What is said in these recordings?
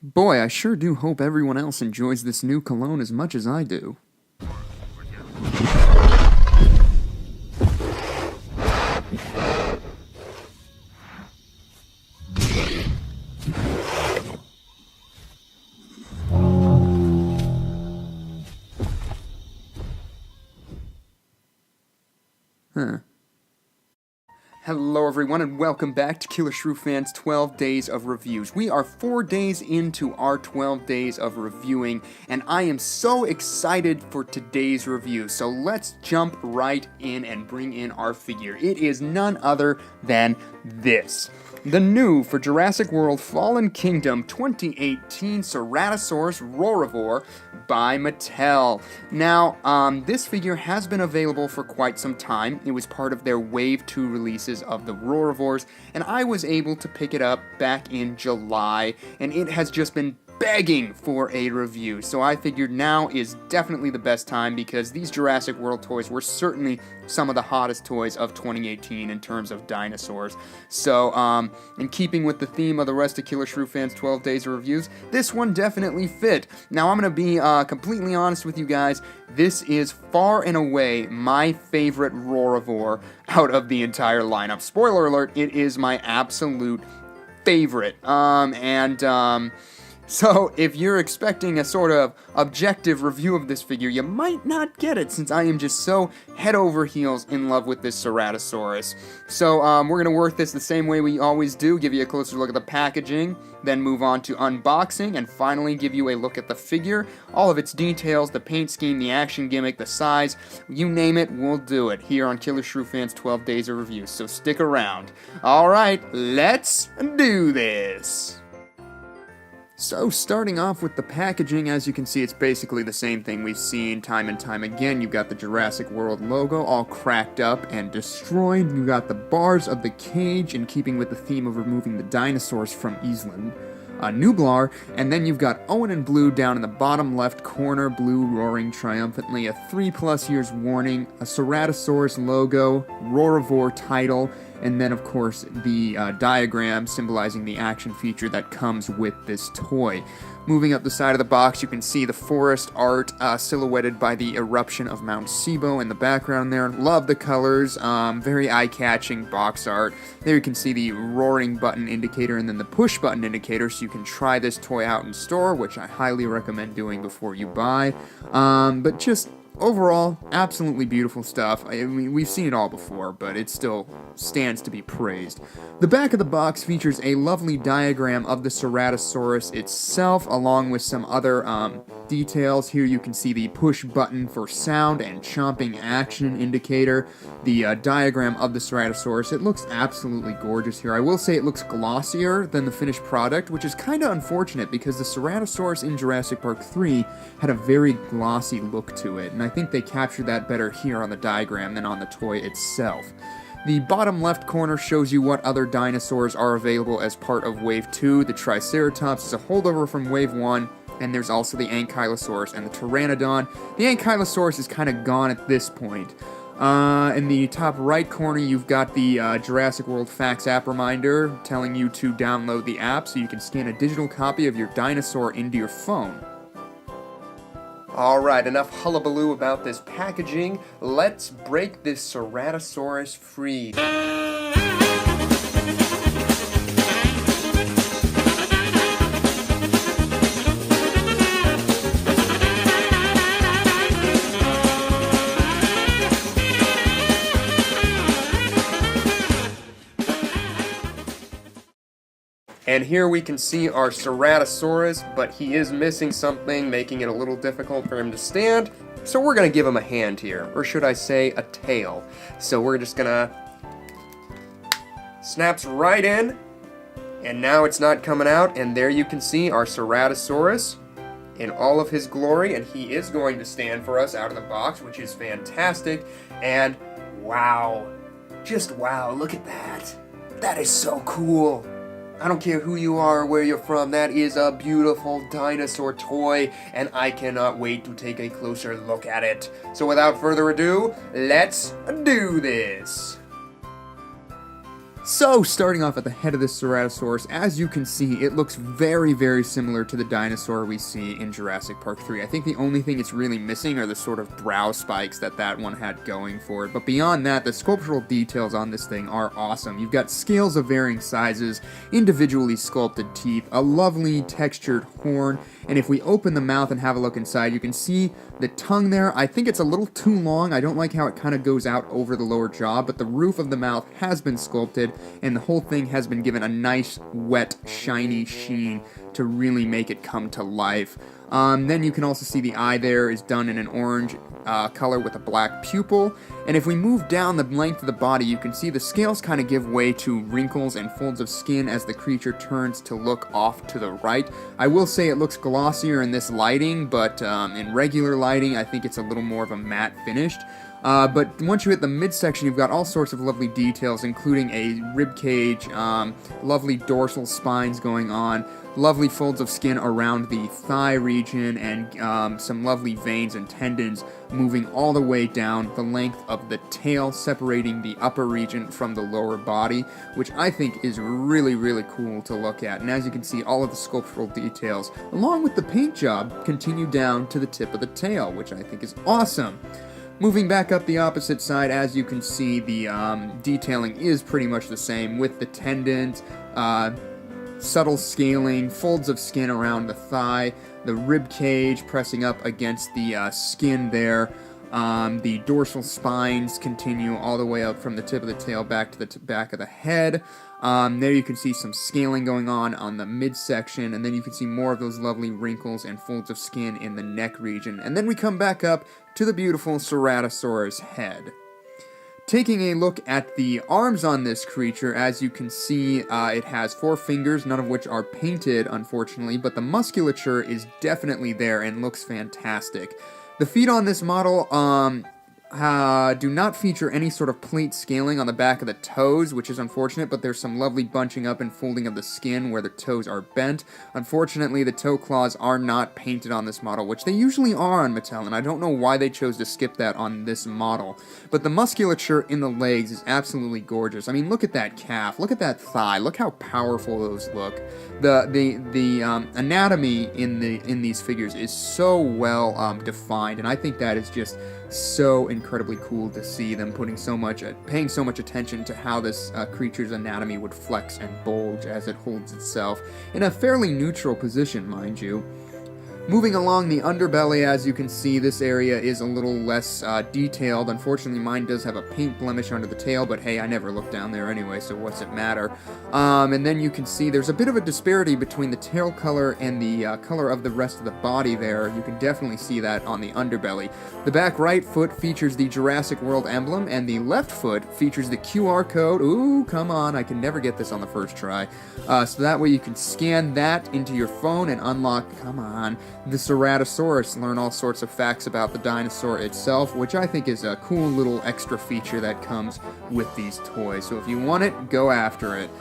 Boy, I sure do hope everyone else enjoys this new cologne as much as I do. Huh. Hello everyone and welcome back to Killershrewfan's 12 Days of Reviews. We are 4 days into our 12 days of reviewing, and I am so excited for today's review. So let's jump right in and bring in our figure. It is none other than this. The new for Jurassic World Fallen Kingdom 2018 Ceratosaurus Roarivore by Mattel. Now, this figure has been available for quite some time. It was part of their Wave 2 releases of the Roarivores, and I was able to pick it up back in July, and it has just been begging for a review. So I figured now is definitely the best time because these Jurassic World toys were certainly some of the hottest toys of 2018 in terms of dinosaurs. So, in keeping with the theme of the rest of Killershrewfan's 12 Days of Reviews, this one definitely fit. Now, I'm going to be completely honest with you guys. This is far and away my favorite Roarivore out of the entire lineup. Spoiler alert, it is my absolute favorite. So, if you're expecting a sort of objective review of this figure, you might not get it since I am just so head over heels in love with this Ceratosaurus. So, we're going to work this the same way we always do, give you a closer look at the packaging, then move on to unboxing, and finally give you a look at the figure, all of its details, the paint scheme, the action gimmick, the size, you name it, we'll do it here on Killershrewfan's 12 Days of Reviews, so stick around. Alright, let's do this! So, starting off with the packaging, as you can see, it's basically the same thing we've seen time and time again. You've got the Jurassic World logo all cracked up and destroyed. You've got the bars of the cage, in keeping with the theme of removing the dinosaurs from Island. Nublar, and then you've got Owen and Blue down in the bottom left corner, Blue roaring triumphantly, a 3+ years warning, a Ceratosaurus logo, Roarivore title, and then, of course, the diagram symbolizing the action feature that comes with this toy. Moving up the side of the box, you can see the forest art silhouetted by the eruption of Mount Sibo in the background there. Love the colors, very eye-catching box art. There you can see the roaring button indicator and then the push button indicator, so you can try this toy out in store, which I highly recommend doing before you buy. But just overall, absolutely beautiful stuff. I mean, we've seen it all before, but it still stands to be praised. The back of the box features a lovely diagram of the Ceratosaurus itself, along with some other details. Here you can see the push button for sound and chomping action indicator, the diagram of the Ceratosaurus. It looks absolutely gorgeous here. I will say it looks glossier than the finished product, which is kind of unfortunate because the Ceratosaurus in Jurassic Park 3 had a very glossy look to it, and I think they captured that better here on the diagram than on the toy itself. The bottom left corner shows you what other dinosaurs are available as part of Wave 2. The Triceratops is a holdover from Wave 1, and there's also the Ankylosaurus and the Pteranodon. The Ankylosaurus is kind of gone at this point. In the top right corner, you've got the Jurassic World Facts app reminder telling you to download the app so you can scan a digital copy of your dinosaur into your phone. Alright, enough hullabaloo about this packaging. Let's break this Ceratosaurus free. And here we can see our Ceratosaurus, but he is missing something, making it a little difficult for him to stand. So we're going to give him a hand here, or should I say a tail. So we're just going to... Snaps right in, and now it's not coming out, and there you can see our Ceratosaurus in all of his glory, and he is going to stand for us out of the box, which is fantastic. And wow, just wow, look at that. That is so cool. I don't care who you are or where you're from, that is a beautiful dinosaur toy, and I cannot wait to take a closer look at it. So without further ado, let's do this! So, starting off at the head of this Ceratosaurus, as you can see, it looks very, very similar to the dinosaur we see in Jurassic Park 3. I think the only thing it's really missing are the sort of brow spikes that one had going for it. But beyond that, the sculptural details on this thing are awesome. You've got scales of varying sizes, individually sculpted teeth, a lovely textured horn, and if we open the mouth and have a look inside, you can see the tongue there. I think it's a little too long. I don't like how it kind of goes out over the lower jaw, but the roof of the mouth has been sculpted, and the whole thing has been given a nice, wet, shiny sheen to really make it come to life. Then you can also see the eye there is done in an orange color with a black pupil. And if we move down the length of the body, you can see the scales kind of give way to wrinkles and folds of skin as the creature turns to look off to the right. I will say it looks glossier in this lighting, but in regular lighting, I think it's a little more of a matte finished. But once you hit the midsection, you've got all sorts of lovely details, including a rib cage, lovely dorsal spines going on, lovely folds of skin around the thigh region, and some lovely veins and tendons moving all the way down the length of the tail, separating the upper region from the lower body, which I think is really, really cool to look at. And as you can see, all of the sculptural details, along with the paint job, continue down to the tip of the tail, which I think is awesome. Moving back up the opposite side, as you can see, the detailing is pretty much the same, with the tendons, subtle scaling, folds of skin around the thigh, the rib cage pressing up against the skin there. The dorsal spines continue all the way up from the tip of the tail back to the back of the head. There you can see some scaling going on the midsection, and then you can see more of those lovely wrinkles and folds of skin in the neck region. And then we come back up to the beautiful Ceratosaurus head. Taking a look at the arms on this creature, as you can see, it has 4 fingers, none of which are painted, unfortunately, but the musculature is definitely there and looks fantastic. The feet on this model do not feature any sort of plate scaling on the back of the toes, which is unfortunate, but there's some lovely bunching up and folding of the skin where the toes are bent. Unfortunately, the toe claws are not painted on this model, which they usually are on Mattel, and I don't know why they chose to skip that on this model. But the musculature in the legs is absolutely gorgeous. I mean, look at that calf, look at that thigh, look how powerful those look. The anatomy in these figures is so well defined, and I think that is just so incredibly cool to see them paying so much attention to how this creature's anatomy would flex and bulge as it holds itself in a fairly neutral position, mind you. Moving along the underbelly, as you can see, this area is a little less detailed. Unfortunately, mine does have a paint blemish under the tail, but hey, I never look down there anyway, so what's it matter? And then you can see there's a bit of a disparity between the tail color and the color of the rest of the body there. You can definitely see that on the underbelly. The back right foot features the Jurassic World emblem, and the left foot features the QR code. Ooh, come on, I can never get this on the first try. So that way you can scan that into your phone and unlock, come on, the Ceratosaurus, learn all sorts of facts about the dinosaur itself, which I think is a cool little extra feature that comes with these toys. So if you want it, go after it.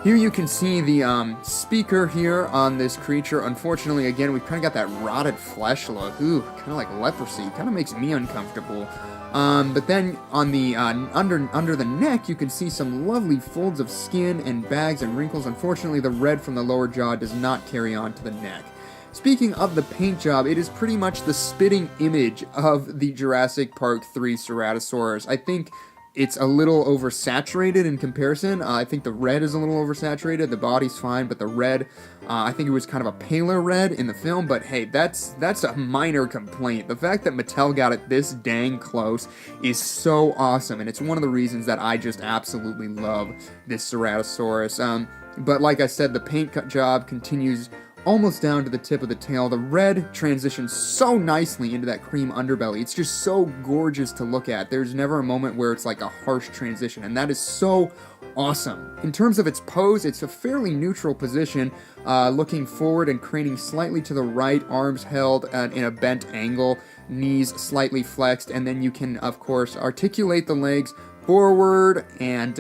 Here you can see the speaker here on this creature. Unfortunately, again, we've kind of got that rotted flesh look. Ooh, kind of like leprosy. Kind of makes me uncomfortable. But then on the under the neck, you can see some lovely folds of skin and bags and wrinkles. Unfortunately, the red from the lower jaw does not carry on to the neck. Speaking of the paint job, it is pretty much the spitting image of the Jurassic Park 3 Ceratosaurus. I think it's a little oversaturated in comparison. I think the red is a little oversaturated. The body's fine, but the red, I think it was kind of a paler red in the film, but hey, that's a minor complaint. The fact that Mattel got it this dang close is so awesome, and it's one of the reasons that I just absolutely love this Ceratosaurus. But like I said, the paint job continues almost down to the tip of the tail. The red transitions so nicely into that cream underbelly. It's just so gorgeous to look at. There's never a moment where it's like a harsh transition, and that is so awesome. In terms of its pose, it's a fairly neutral position, looking forward and craning slightly to the right, arms held in a bent angle, knees slightly flexed, and then you can, of course, articulate the legs forward and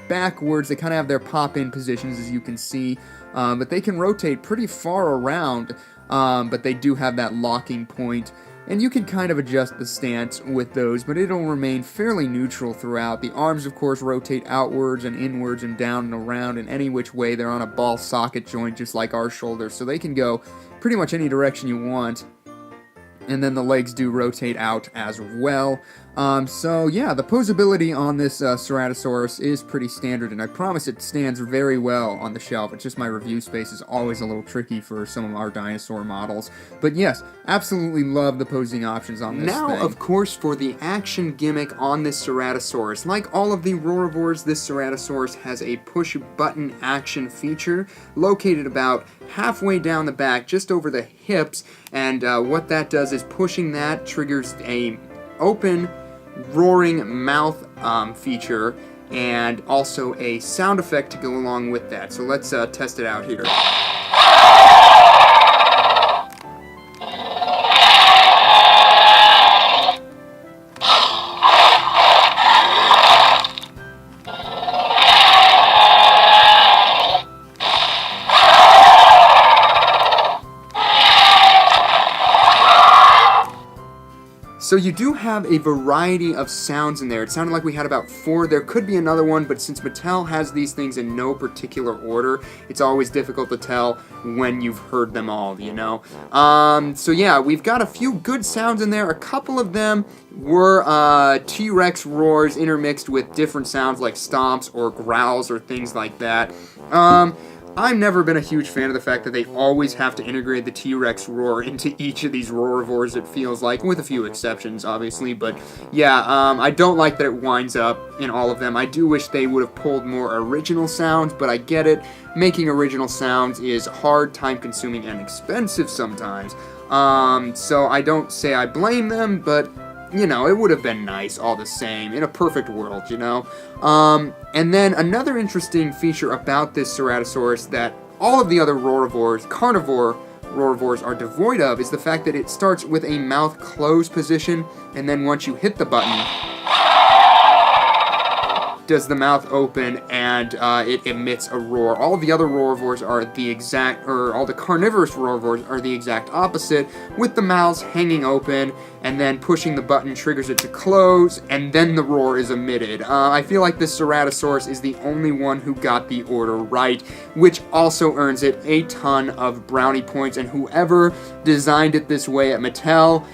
backwards. They kind of have their pop-in positions, as you can see, but they can rotate pretty far around, but they do have that locking point and you can kind of adjust the stance with those, but it'll remain fairly neutral throughout. The arms, of course, rotate outwards and inwards and down and around in any which way. They're on a ball socket joint just like our shoulders, so they can go pretty much any direction you want. And then the legs do rotate out as well. So yeah, the posability on this Ceratosaurus is pretty standard, and I promise it stands very well on the shelf. It's just my review space is always a little tricky for some of our dinosaur models. But yes, absolutely love the posing options on this thing. Now, of course, for the action gimmick on this Ceratosaurus. Like all of the Roarivores, this Ceratosaurus has a push-button action feature located about halfway down the back, just over the hips, and what that does is pushing that triggers a open roaring mouth feature, and also a sound effect to go along with that. So let's test it out here. So you do have a variety of sounds in there. It sounded like we had about 4. There could be another one, but since Mattel has these things in no particular order, it's always difficult to tell when you've heard them all, you know? So yeah, we've got a few good sounds in there. A couple of them were T-Rex roars intermixed with different sounds like stomps or growls or things like that. I've never been a huge fan of the fact that they always have to integrate the T-Rex roar into each of these Roarivores, it feels like, with a few exceptions, obviously, but yeah, I don't like that it winds up in all of them. I do wish they would have pulled more original sounds, but I get it. Making original sounds is hard, time-consuming, and expensive sometimes, so I don't say I blame them, but you know, it would have been nice all the same, in a perfect world, you know? And then another interesting feature about this Ceratosaurus that all of the other Roarivores, carnivore Roarivores, are devoid of is the fact that it starts with a mouth closed position, and then once you hit the button, does the mouth open and it emits a roar. All of the other Roarivores are the exact, or all the carnivorous Roarivores are the exact opposite, with the mouths hanging open, and then pushing the button triggers it to close, and then the roar is emitted. I feel like this Ceratosaurus is the only one who got the order right, which also earns it a ton of brownie points, and whoever designed it this way at Mattel,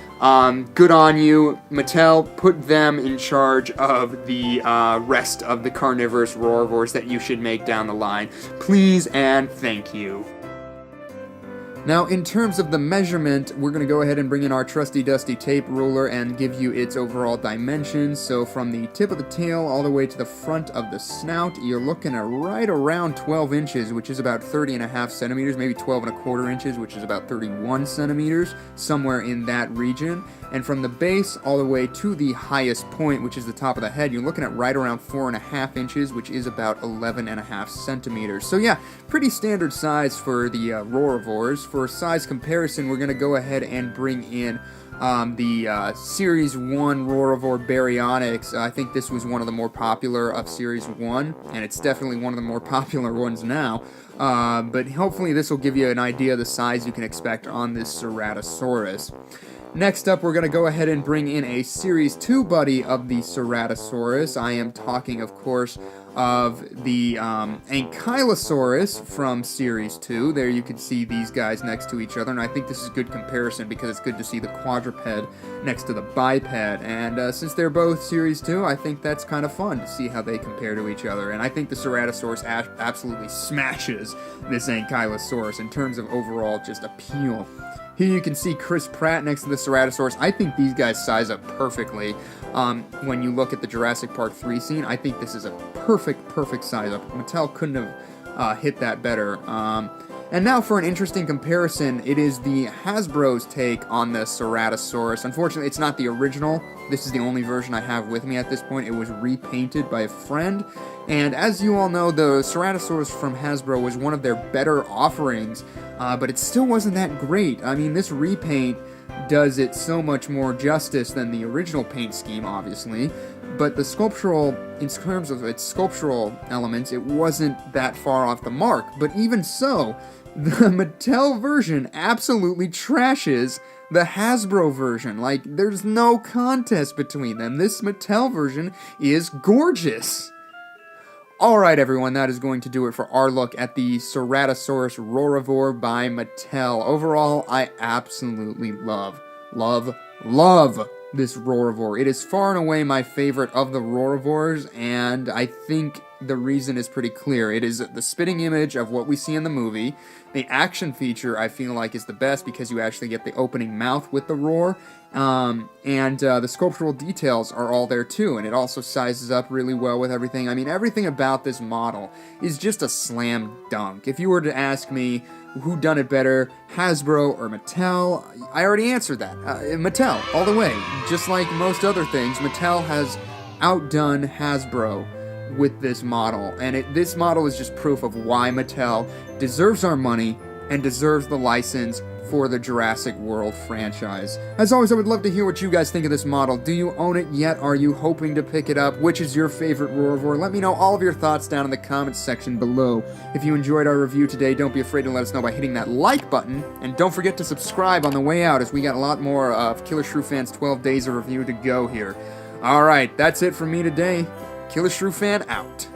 good on you. Mattel, put them in charge of the rest of the carnivorous Roarivores that you should make down the line. Please and thank you. Now, in terms of the measurement, we're going to go ahead and bring in our trusty dusty tape ruler and give you its overall dimensions. So from the tip of the tail all the way to the front of the snout, you're looking at right around 12 inches, which is about 30.5 centimeters, maybe 12.25 inches, which is about 31 centimeters, somewhere in that region. And from the base all the way to the highest point, which is the top of the head, you're looking at right around 4.5 inches, which is about 11.5 centimeters. So yeah, pretty standard size for the Roarivores. For size comparison, we're going to go ahead and bring in the Series 1 Roarivore Baryonyx. I think this was one of the more popular of Series 1, and it's definitely one of the more popular ones now. But hopefully this will give you an idea of the size you can expect on this Ceratosaurus. Next up, we're going to go ahead and bring in a Series 2 buddy of the Ceratosaurus. I am talking, of course, of the Ankylosaurus from Series 2. There you can see these guys next to each other, and I think this is a good comparison because it's good to see the quadruped next to the biped. And since they're both Series 2, I think that's kind of fun to see how they compare to each other. And I think the Ceratosaurus absolutely smashes this Ankylosaurus in terms of overall just appeal. Here you can see Chris Pratt next to the Ceratosaurus. I think these guys size up perfectly. When you look at the Jurassic Park 3 scene, I think this is a perfect size up. Mattel couldn't have hit that better. And now for an interesting comparison, it is the Hasbro's take on the Ceratosaurus. Unfortunately, it's not the original. This is the only version I have with me at this point. It was repainted by a friend. And as you all know, the Ceratosaurus from Hasbro was one of their better offerings, but it still wasn't that great. I mean, this repaint does it so much more justice than the original paint scheme, obviously, but the sculptural, in terms of its sculptural elements, it wasn't that far off the mark. But even so, the Mattel version absolutely trashes the Hasbro version. Like, there's no contest between them. This Mattel version is gorgeous. Alright everyone, that is going to do it for our look at the Ceratosaurus Roarivore by Mattel. Overall, I absolutely love this Roarivore. It is far and away my favorite of the Roarivores, and I think the reason is pretty clear. It is the spitting image of what we see in the movie. The action feature, I feel like, is the best because you actually get the opening mouth with the roar, and the sculptural details are all there too, and it also sizes up really well with everything. I mean, everything about this model is just a slam dunk. If you were to ask me who done it better, Hasbro or Mattel, I already answered that. Mattel, all the way. Just like most other things, Mattel has outdone Hasbro with this model, and this model is just proof of why Mattel deserves our money and deserves the license for the Jurassic World franchise. As always, I would love to hear what you guys think of this model. Do you own it yet? Are you hoping to pick it up? Which is your favorite Roarivore? Let me know all of your thoughts down in the comments section below. If you enjoyed our review today, don't be afraid to let us know by hitting that like button, and don't forget to subscribe on the way out, as we got a lot more of Killershrewfan's 12 days of review to go here. Alright, that's it from me today. Killershrewfan out.